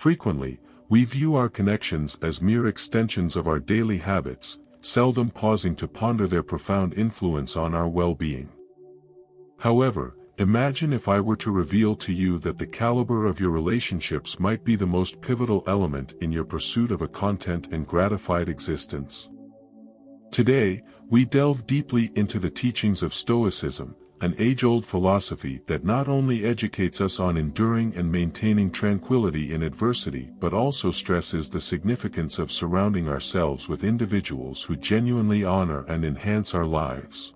Frequently, we view our connections as mere extensions of our daily habits, seldom pausing to ponder their profound influence on our well-being. However, imagine if I were to reveal to you that the caliber of your relationships might be the most pivotal element in your pursuit of a content and gratified existence. Today, we delve deeply into the teachings of Stoicism, an age-old philosophy that not only educates us on enduring and maintaining tranquility in adversity but also stresses the significance of surrounding ourselves with individuals who genuinely honor and enhance our lives.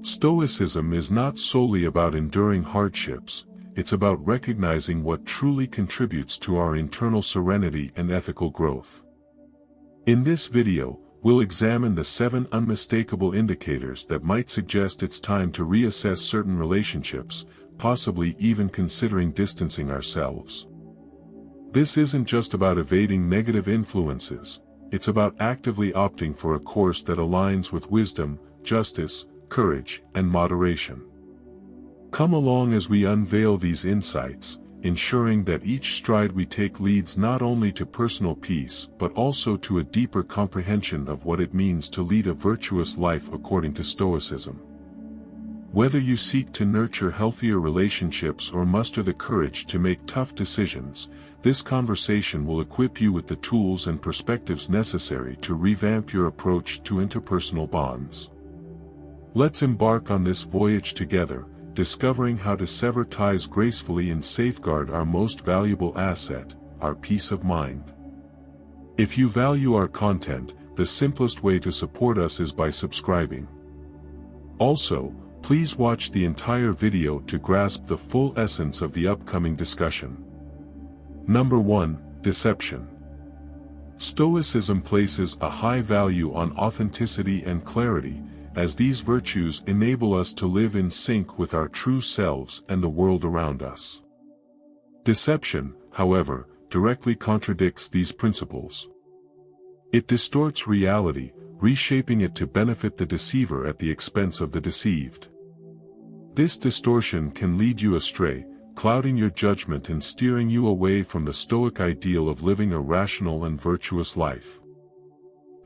Stoicism is not solely about enduring hardships, it's about recognizing what truly contributes to our internal serenity and ethical growth. In this video, we'll examine the 7 unmistakable indicators that might suggest it's time to reassess certain relationships, possibly even considering distancing ourselves. This isn't just about evading negative influences, it's about actively opting for a course that aligns with wisdom, justice, courage, and moderation. Come along as we unveil these insights, ensuring that each stride we take leads not only to personal peace but also to a deeper comprehension of what it means to lead a virtuous life according to Stoicism. Whether you seek to nurture healthier relationships or muster the courage to make tough decisions, this conversation will equip you with the tools and perspectives necessary to revamp your approach to interpersonal bonds. Let's embark on this voyage together, discovering how to sever ties gracefully and safeguard our most valuable asset, our peace of mind. If you value our content, the simplest way to support us is by subscribing. Also, please watch the entire video to grasp the full essence of the upcoming discussion. Number 1. Deception. Stoicism places a high value on authenticity and clarity, as these virtues enable us to live in sync with our true selves and the world around us. Deception, however, directly contradicts these principles. It distorts reality, reshaping it to benefit the deceiver at the expense of the deceived. This distortion can lead you astray, clouding your judgment and steering you away from the Stoic ideal of living a rational and virtuous life.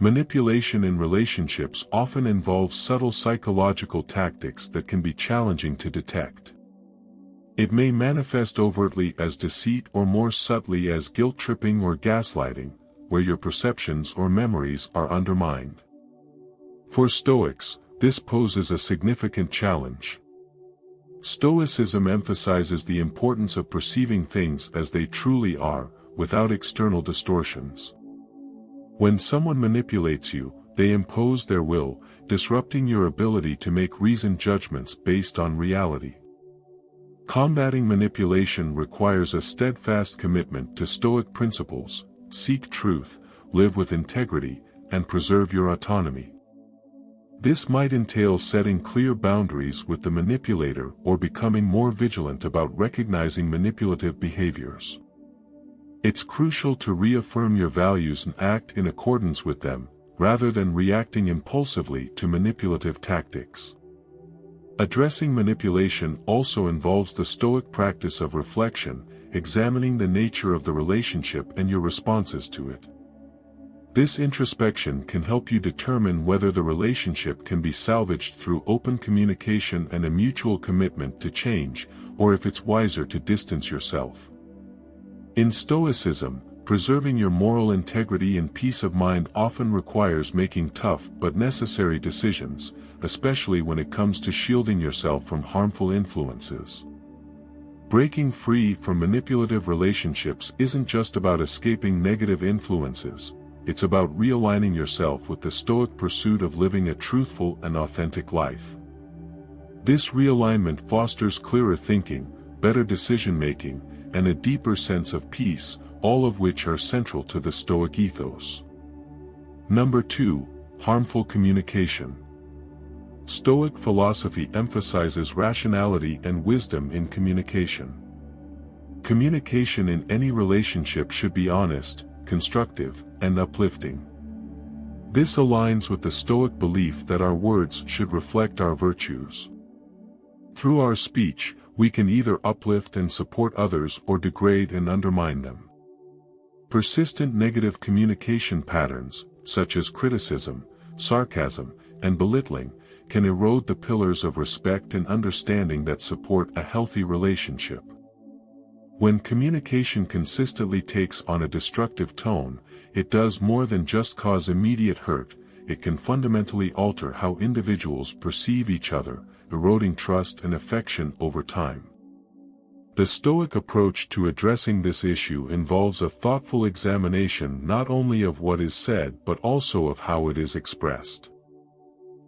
Manipulation in relationships often involves subtle psychological tactics that can be challenging to detect. It may manifest overtly as deceit or more subtly as guilt-tripping or gaslighting, where your perceptions or memories are undermined. For Stoics, this poses a significant challenge. Stoicism emphasizes the importance of perceiving things as they truly are, without external distortions. When someone manipulates you, they impose their will, disrupting your ability to make reasoned judgments based on reality. Combating manipulation requires a steadfast commitment to Stoic principles: seek truth, live with integrity, and preserve your autonomy. This might entail setting clear boundaries with the manipulator or becoming more vigilant about recognizing manipulative behaviors. It's crucial to reaffirm your values and act in accordance with them, rather than reacting impulsively to manipulative tactics. Addressing manipulation also involves the Stoic practice of reflection, examining the nature of the relationship and your responses to it. This introspection can help you determine whether the relationship can be salvaged through open communication and a mutual commitment to change, or if it's wiser to distance yourself. In Stoicism, preserving your moral integrity and peace of mind often requires making tough but necessary decisions, especially when it comes to shielding yourself from harmful influences. Breaking free from manipulative relationships isn't just about escaping negative influences, it's about realigning yourself with the Stoic pursuit of living a truthful and authentic life. This realignment fosters clearer thinking, better decision-making, and a deeper sense of peace, all of which are central to the Stoic ethos. Number 2. Harmful communication. Stoic philosophy emphasizes rationality and wisdom in communication. Communication in any relationship should be honest, constructive, and uplifting. This aligns with the Stoic belief that our words should reflect our virtues. Through our speech, we can either uplift and support others or degrade and undermine them. Persistent negative communication patterns, such as criticism, sarcasm, and belittling, can erode the pillars of respect and understanding that support a healthy relationship. When communication consistently takes on a destructive tone, it does more than just cause immediate hurt, it can fundamentally alter how individuals perceive each other, eroding trust and affection over time. The Stoic approach to addressing this issue involves a thoughtful examination not only of what is said but also of how it is expressed.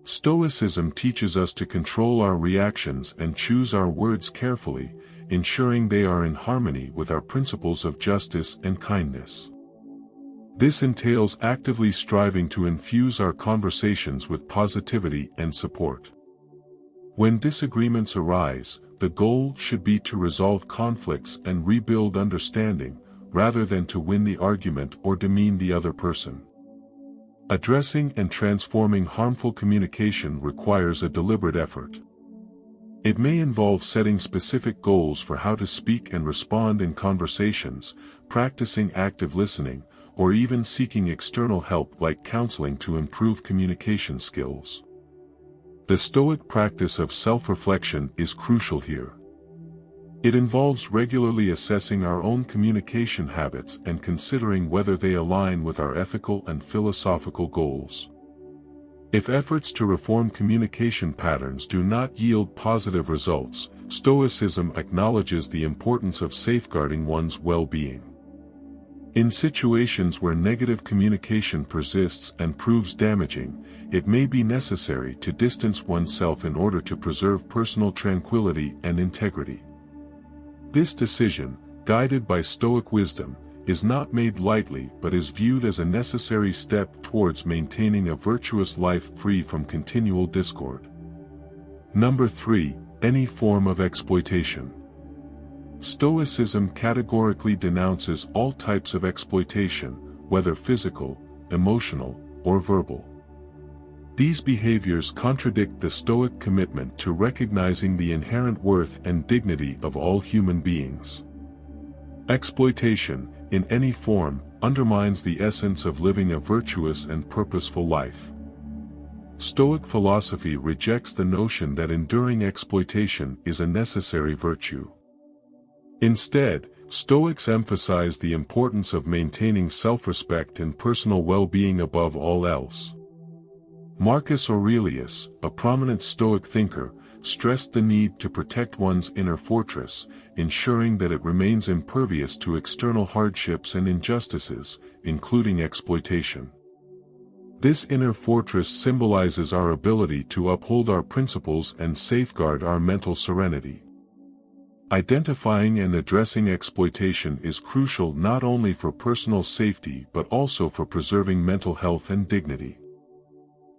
Stoicism teaches us to control our reactions and choose our words carefully, ensuring they are in harmony with our principles of justice and kindness. This entails actively striving to infuse our conversations with positivity and support. When disagreements arise, the goal should be to resolve conflicts and rebuild understanding, rather than to win the argument or demean the other person. Addressing and transforming harmful communication requires a deliberate effort. It may involve setting specific goals for how to speak and respond in conversations, practicing active listening, or even seeking external help like counseling to improve communication skills. The Stoic practice of self-reflection is crucial here. It involves regularly assessing our own communication habits and considering whether they align with our ethical and philosophical goals. If efforts to reform communication patterns do not yield positive results, Stoicism acknowledges the importance of safeguarding one's well-being. In situations where negative communication persists and proves damaging, it may be necessary to distance oneself in order to preserve personal tranquility and integrity. This decision, guided by Stoic wisdom, is not made lightly but is viewed as a necessary step towards maintaining a virtuous life free from continual discord. Number 3. Any form of exploitation. Stoicism categorically denounces all types of exploitation, whether physical, emotional, or verbal. These behaviors contradict the Stoic commitment to recognizing the inherent worth and dignity of all human beings. Exploitation, in any form, undermines the essence of living a virtuous and purposeful life. Stoic philosophy rejects the notion that enduring exploitation is a necessary virtue. Instead, Stoics emphasize the importance of maintaining self-respect and personal well-being above all else. Marcus Aurelius, a prominent Stoic thinker, stressed the need to protect one's inner fortress, ensuring that it remains impervious to external hardships and injustices, including exploitation. This inner fortress symbolizes our ability to uphold our principles and safeguard our mental serenity. Identifying and addressing exploitation is crucial not only for personal safety but also for preserving mental health and dignity.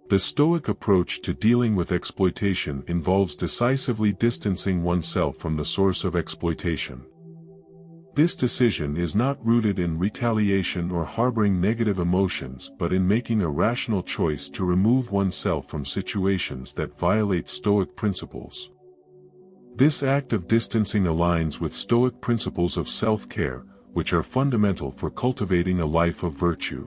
The Stoic approach to dealing with exploitation involves decisively distancing oneself from the source of exploitation. This decision is not rooted in retaliation or harboring negative emotions but in making a rational choice to remove oneself from situations that violate Stoic principles. This act of distancing aligns with Stoic principles of self-care, which are fundamental for cultivating a life of virtue.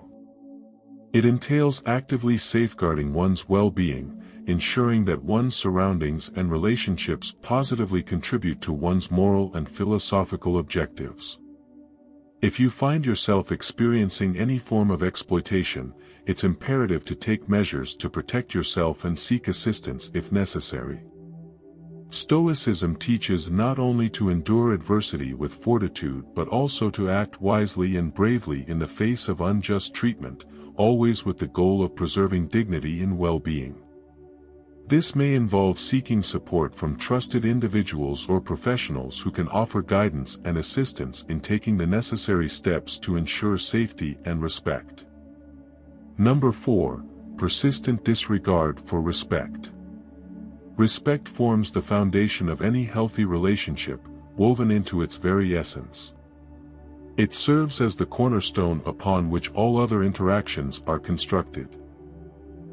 It entails actively safeguarding one's well-being, ensuring that one's surroundings and relationships positively contribute to one's moral and philosophical objectives. If you find yourself experiencing any form of exploitation, it's imperative to take measures to protect yourself and seek assistance if necessary. Stoicism teaches not only to endure adversity with fortitude but also to act wisely and bravely in the face of unjust treatment, always with the goal of preserving dignity and well-being. This may involve seeking support from trusted individuals or professionals who can offer guidance and assistance in taking the necessary steps to ensure safety and respect. Number 4. Persistent disregard for respect. Respect forms the foundation of any healthy relationship, woven into its very essence. It serves as the cornerstone upon which all other interactions are constructed.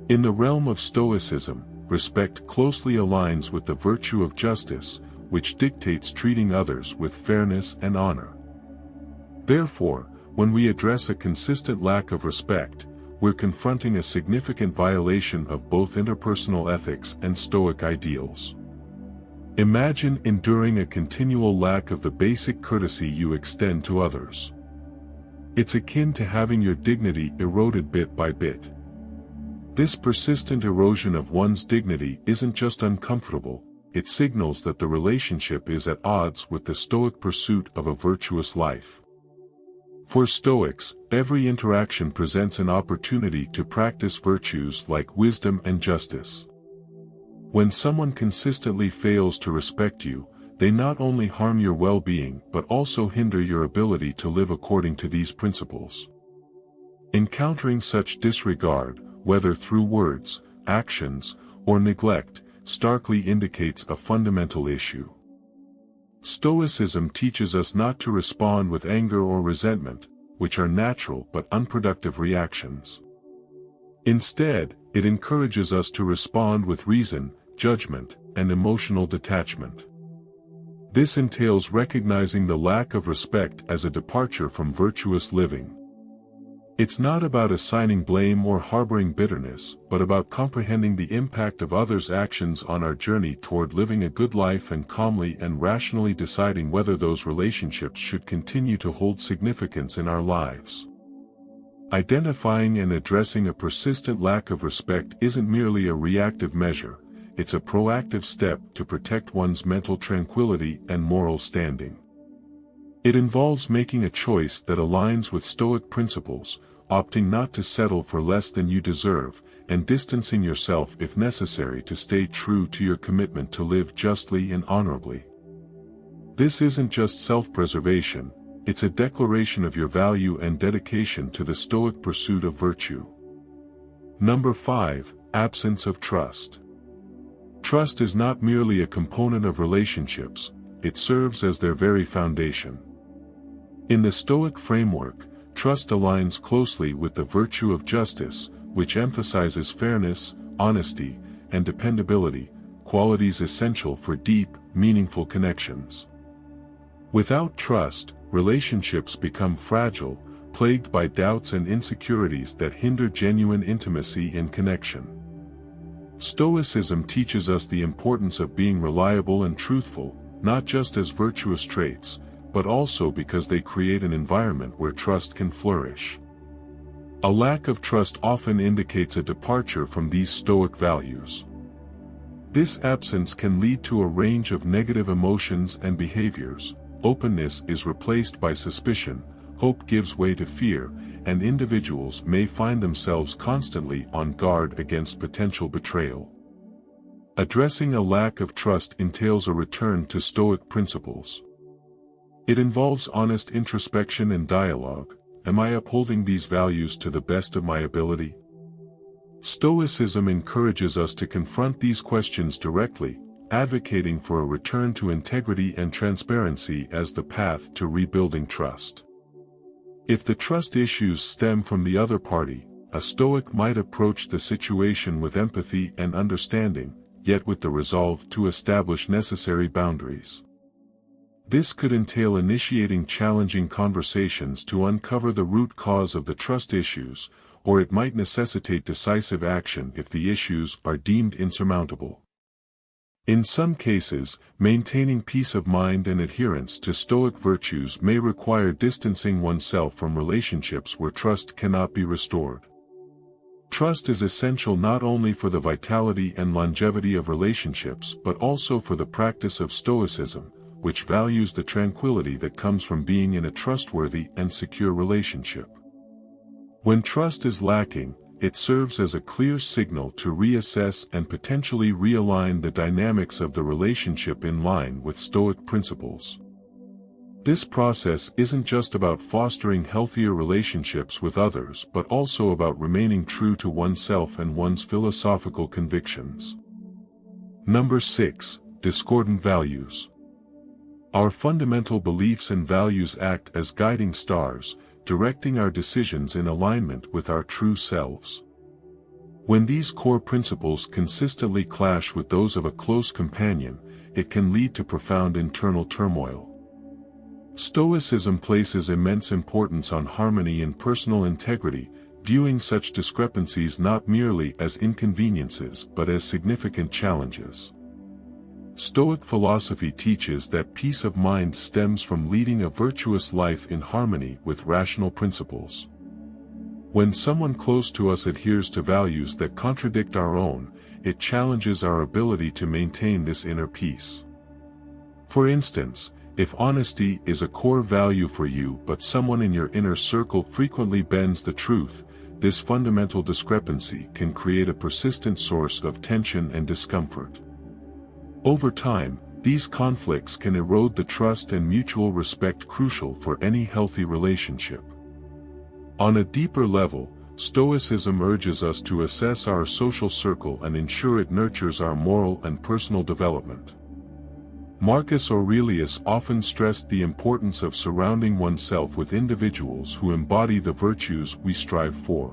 In the realm of Stoicism, respect closely aligns with the virtue of justice, which dictates treating others with fairness and honor. Therefore, when we address a consistent lack of respect, we're confronting a significant violation of both interpersonal ethics and Stoic ideals. Imagine enduring a continual lack of the basic courtesy you extend to others. It's akin to having your dignity eroded bit by bit. This persistent erosion of one's dignity isn't just uncomfortable, it signals that the relationship is at odds with the Stoic pursuit of a virtuous life. For Stoics, every interaction presents an opportunity to practice virtues like wisdom and justice. When someone consistently fails to respect you, they not only harm your well-being but also hinder your ability to live according to these principles. Encountering such disregard, whether through words, actions, or neglect, starkly indicates a fundamental issue. Stoicism teaches us not to respond with anger or resentment, which are natural but unproductive reactions. Instead, it encourages us to respond with reason, judgment, and emotional detachment. This entails recognizing the lack of respect as a departure from virtuous living. It's not about assigning blame or harboring bitterness, but about comprehending the impact of others' actions on our journey toward living a good life and calmly and rationally deciding whether those relationships should continue to hold significance in our lives. Identifying and addressing a persistent lack of respect isn't merely a reactive measure, it's a proactive step to protect one's mental tranquility and moral standing. It involves making a choice that aligns with Stoic principles, opting not to settle for less than you deserve, and distancing yourself if necessary to stay true to your commitment to live justly and honorably. This isn't just self-preservation, it's a declaration of your value and dedication to the Stoic pursuit of virtue. Number 5, absence of trust. Trust is not merely a component of relationships, it serves as their very foundation. In the Stoic framework, trust aligns closely with the virtue of justice, which emphasizes fairness, honesty, and dependability, qualities essential for deep, meaningful connections. Without trust, relationships become fragile, plagued by doubts and insecurities that hinder genuine intimacy and connection. Stoicism teaches us the importance of being reliable and truthful, not just as virtuous traits, but also because they create an environment where trust can flourish. A lack of trust often indicates a departure from these Stoic values. This absence can lead to a range of negative emotions and behaviors. Openness is replaced by suspicion, hope gives way to fear, and individuals may find themselves constantly on guard against potential betrayal. Addressing a lack of trust entails a return to Stoic principles. It involves honest introspection and dialogue. Am I upholding these values to the best of my ability? Stoicism encourages us to confront these questions directly, advocating for a return to integrity and transparency as the path to rebuilding trust. If the trust issues stem from the other party, a Stoic might approach the situation with empathy and understanding, yet with the resolve to establish necessary boundaries. This could entail initiating challenging conversations to uncover the root cause of the trust issues, or it might necessitate decisive action if the issues are deemed insurmountable. In some cases, maintaining peace of mind and adherence to Stoic virtues may require distancing oneself from relationships where trust cannot be restored. Trust is essential not only for the vitality and longevity of relationships but also for the practice of Stoicism, which values the tranquility that comes from being in a trustworthy and secure relationship. When trust is lacking, it serves as a clear signal to reassess and potentially realign the dynamics of the relationship in line with Stoic principles. This process isn't just about fostering healthier relationships with others but also about remaining true to oneself and one's philosophical convictions. Number 6, discordant values. Our fundamental beliefs and values act as guiding stars, directing our decisions in alignment with our true selves. When these core principles consistently clash with those of a close companion, it can lead to profound internal turmoil. Stoicism places immense importance on harmony and personal integrity, viewing such discrepancies not merely as inconveniences but as significant challenges. Stoic philosophy teaches that peace of mind stems from leading a virtuous life in harmony with rational principles. When someone close to us adheres to values that contradict our own, it challenges our ability to maintain this inner peace. For instance, if honesty is a core value for you but someone in your inner circle frequently bends the truth, this fundamental discrepancy can create a persistent source of tension and discomfort. Over time, these conflicts can erode the trust and mutual respect crucial for any healthy relationship. On a deeper level, Stoicism urges us to assess our social circle and ensure it nurtures our moral and personal development. Marcus Aurelius often stressed the importance of surrounding oneself with individuals who embody the virtues we strive for.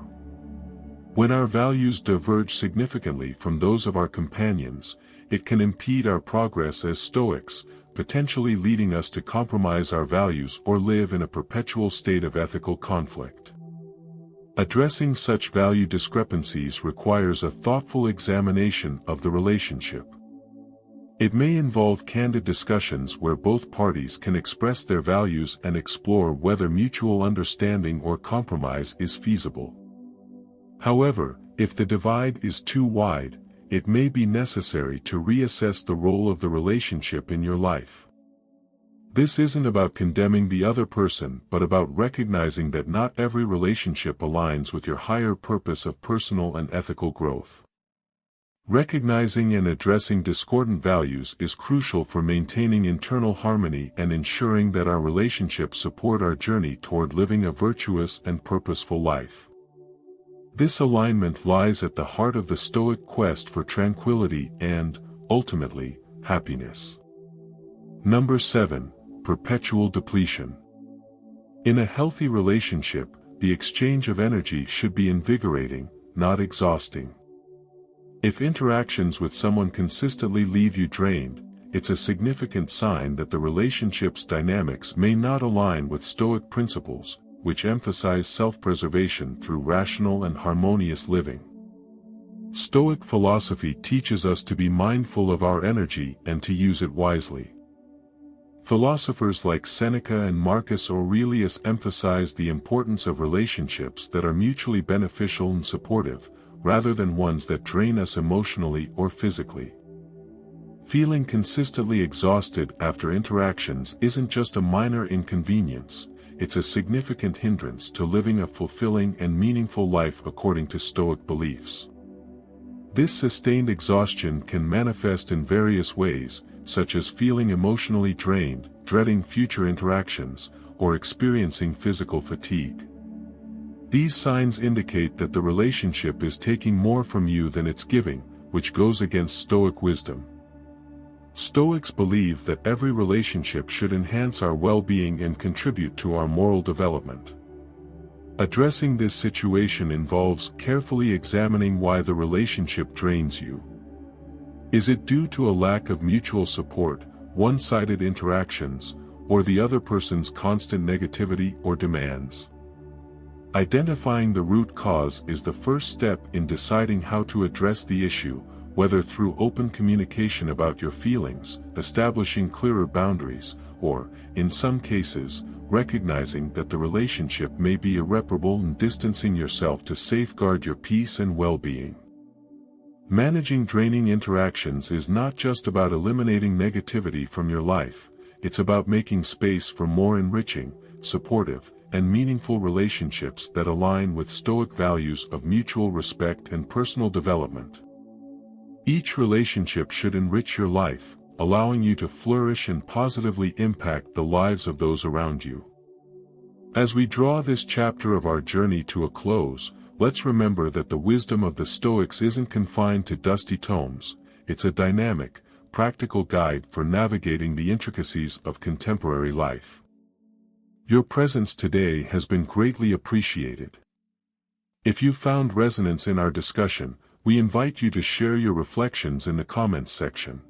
When our values diverge significantly from those of our companions, it can impede our progress as Stoics, potentially leading us to compromise our values or live in a perpetual state of ethical conflict. Addressing such value discrepancies requires a thoughtful examination of the relationship. It may involve candid discussions where both parties can express their values and explore whether mutual understanding or compromise is feasible. However, if the divide is too wide, it may be necessary to reassess the role of the relationship in your life. This isn't about condemning the other person but about recognizing that not every relationship aligns with your higher purpose of personal and ethical growth. Recognizing and addressing discordant values is crucial for maintaining internal harmony and ensuring that our relationships support our journey toward living a virtuous and purposeful life. This alignment lies at the heart of the Stoic quest for tranquility and, ultimately, happiness. Number 7. Perpetual depletion. In a healthy relationship, the exchange of energy should be invigorating, not exhausting. If interactions with someone consistently leave you drained, it's a significant sign that the relationship's dynamics may not align with Stoic principles, which emphasize self-preservation through rational and harmonious living. Stoic philosophy teaches us to be mindful of our energy and to use it wisely. Philosophers like Seneca and Marcus Aurelius emphasize the importance of relationships that are mutually beneficial and supportive, rather than ones that drain us emotionally or physically. Feeling consistently exhausted after interactions isn't just a minor inconvenience, it's a significant hindrance to living a fulfilling and meaningful life according to Stoic beliefs. This sustained exhaustion can manifest in various ways, such as feeling emotionally drained, dreading future interactions, or experiencing physical fatigue. These signs indicate that the relationship is taking more from you than it's giving, which goes against Stoic wisdom. Stoics believe that every relationship should enhance our well-being and contribute to our moral development. Addressing this situation involves carefully examining why the relationship drains you. Is it due to a lack of mutual support, one-sided interactions, or the other person's constant negativity or demands? Identifying the root cause is the first step in deciding how to address the issue, whether through open communication about your feelings, establishing clearer boundaries, or, in some cases, recognizing that the relationship may be irreparable and distancing yourself to safeguard your peace and well-being. Managing draining interactions is not just about eliminating negativity from your life, it's about making space for more enriching, supportive, and meaningful relationships that align with Stoic values of mutual respect and personal development. Each relationship should enrich your life, allowing you to flourish and positively impact the lives of those around you. As we draw this chapter of our journey to a close, let's remember that the wisdom of the Stoics isn't confined to dusty tomes, it's a dynamic, practical guide for navigating the intricacies of contemporary life. Your presence today has been greatly appreciated. If you found resonance in our discussion, we invite you to share your reflections in the comments section.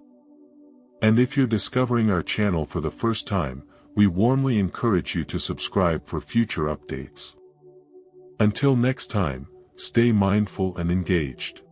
And if you're discovering our channel for the first time, we warmly encourage you to subscribe for future updates. Until next time, stay mindful and engaged.